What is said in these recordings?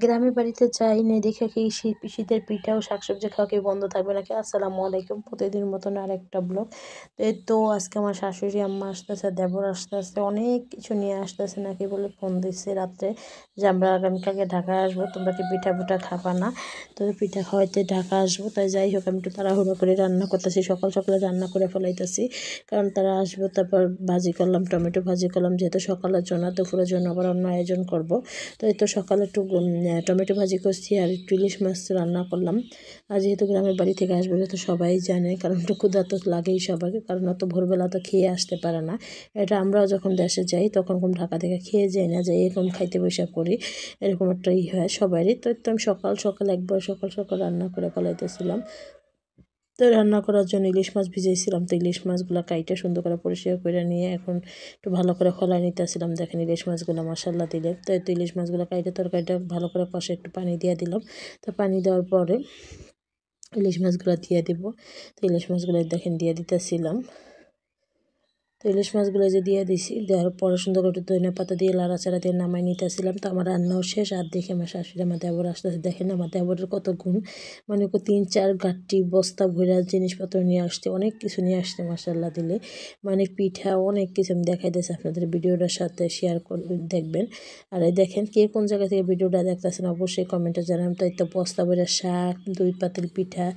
গ্রামের বাড়িতে যাই নেই দেখে কি শীতের পিঠা ও শাকসবজি খাওয়া কি বন্ধ থাকবে নাকি? আসসালামু আলাইকুম, প্রতিদিন মতন আরেকটা ব্লগ। তো আজকে আমার শাশুড়ি আম্মা আসতেছে, দেবর আসতেছে, অনেক কিছু নিয়ে আসতেছে নাকি বলে ফোন দিচ্ছে রাত্রে যে আমরা আগামীকালকে ঢাকা আসবো, তোমরা কি পিঠা পুঠা খাবা না? তো পিঠা খাওয়াইতে ঢাকা আসবো, তাই যাই হোক আমি একটু তাড়াহুড়ো করে রান্না করতেছি, সকাল সকালে রান্না করে ফেলাইতেছি, কারণ তারা আসবো। তারপর ভাজি করলাম, টমেটো ভাজি করলাম, যেহেতু সকালের জন্য, দুপুরের জন্য আবার অন্য আয়োজন করব। তো এই তো সকালে একটু টমেটো ভাজি করছি আর একটু ইলিশ মাছ রান্না করলাম। আর যেহেতু গ্রামের বাড়ি থেকে আসবে তো সবাই জানে, কারণ একটু ক্ষুধা তো লাগেই সবাইকে, কারণ অত ভোরবেলা তো খেয়ে আসতে পারে না। এটা আমরাও যখন দেশে যাই তখন ঢাকা থেকে খেয়ে যাই না, যে এরকম খাইতে বসে করি, এরকম একটা হয় সবারই। তো আমি সকাল সকাল একবার সকাল সকাল রান্না করে ফেলাইতেছিলাম। তো রান্না করার জন্য ইলিশ মাছ ভিজাইছিলাম, তো ইলিশ মাছগুলো কাইটে সুন্দর করে পরিষ্কার করে নিয়ে এখন একটু ভালো করে খোলা নিতেছিলাম। দেখেন ইলিশ মাছগুলো মশলা দিলে, তো ইলিশ মাছগুলো কাইটে তরকারিটা ভালো করে কষে একটু পানি দিয়ে দিলাম। তো পানি দেওয়ার পরে ইলিশ মাছগুলো দিয়ে দিব। তো ইলিশ মাছগুলো দেখেন দিয়ে দিতেছিলাম। তো ইলিশ মাছগুলো যে দিয়ে দিছি, দেওয়ার পরে সুন্দর করে ধনিয়া পাতা দিয়ে লাড়াচাড়া দিয়ে নামাই নিতেছিলাম। তো আমার রান্নাও শেষ, আর দেখে আমার শাশুড়ি আমার দেবর আসতেছে, দেখেন আমার দেবরের কত গুণ, মানে 3-4 গাঁটটি বস্তা ভরা জিনিসপত্র নিয়ে আসছে, অনেক কিছু নিয়ে আসছে মাসাল্লাহ দিলে, মানে পিঠা অনেক কিছু আমি দেখাইতেছি আপনাদের, ভিডিওটার সাথে শেয়ার করে দেখবেন। আর এই দেখেন কে কোন জায়গা থেকে ভিডিওটা দেখতেছেন অবশ্যই কমেন্টে জানান। তো এই তো বস্তা ভরা শাক, 2 পাতিল পিঠা,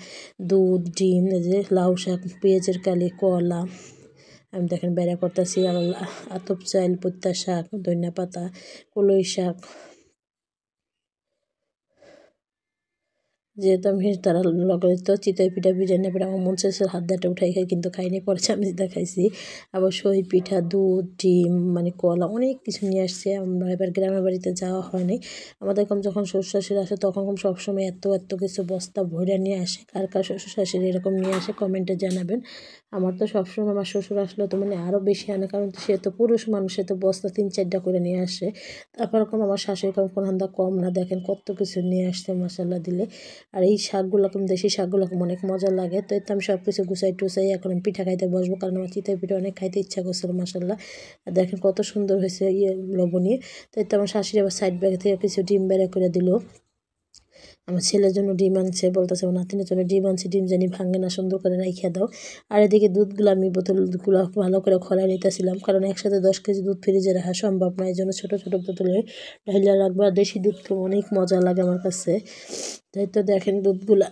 দুধ, ডিম, এই যে লাউ শাক, পেঁয়াজের কালি, কলা, আমি দেখেন বেড়া করতেছি, আর আতপ চাইল, পৈতা শাক, ধনিয়া পাতা, কলই শাক, যেহেতু আমি তারা লগে তো চিতই পিঠা বিরিয়ানি পিঠা আমার মন চাইছে হাত দাঁটা উঠাই খাই, কিন্তু খাইনি, পরে আমি যেটা খাইছি। আবার সই পিঠা, দুধ, ডিম, মানে কলা, অনেক কিছু নিয়ে আসছে। আমরা এবার গ্রামের বাড়িতে যাওয়া হয়নি, আমাদের কম যখন শ্বশুর শাশুড়ি আসে তখন সবসময় এত এত কিছু বস্তা ভরে নিয়ে আসে। কার কার শ্বশুর শাশুড়ি এরকম নিয়ে আসে কমেন্টে জানাবেন। আমার তো সবসময় আমার শ্বশুর আসলে তো মানে আরও বেশি আনে, কারণ সে তো পুরুষ মানুষ, সে তো বস্তা 3-4টা করে নিয়ে আসে। তারপর আমার শাশুড়ি কোনো হান্দা কম না, দেখেন কত কিছু নিয়ে আসছে মশলা দিলে। আর এই শাকগুলো দেশি শাকগুলো অনেক মজা লাগে। তো আমি সব কিছু গুছাই টুসাই এখন আমি পিঠা খাইতে বসবো, কারণ আমার চিতই পিঠা অনেক খাইতে ইচ্ছা করছিল মাসাল্লাহ। আর দেখেন কত সুন্দর হয়েছে লবণী। তো আমার শাশুড়ি আবার সাইড ব্যাগ থেকে কিছু ডিম বেড়ে করে দিল। আমার ছেলের জন্য ডিম আনছে, বলতেছে আমার নাতিনের জন্য ডিম আনছে, ডিম জানি ভাঙে না, সুন্দর করে রাইখা দাও। আর এদিকে দুধগুলো আমি বোতলগুলো ভালো করে খোলা নিতেছিলাম, কারণ একসাথে 10 কেজি দুধ ফ্রিজে রাখা সম্ভব না, এই জন্য ছোটো ছোটো বোতলে ঢাইলা রাখবো। আর দেশি দুধ অনেক মজা লাগে আমার কাছে। তাই তো দেখেন দুধগুলা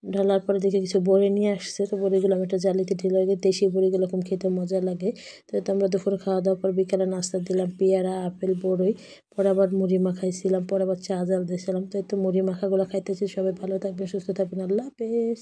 ঢালার পরে দেখে কিছু বড়ি নিয়ে আসছে, তো বড়িগুলো আমি একটা জালিতে ঢেলে রেখে, দেশি বড়িগুলো এরকম খেতে মজা লাগে। তো আমরা দুপুরে খাওয়া দাওয়ার পর বিকালে নাস্তা দিলাম পেয়ারা, আপেল, বড়ই, পরে আবার মুড়ি মাখাইছিলাম, পরে আবার চা জাল দিয়েছিলাম। তো মুড়ি মাখাগুলো খাইতেছি। সবাই ভালো থাকবেন, সুস্থ থাকবেন, আল্লাহ হাফেজ।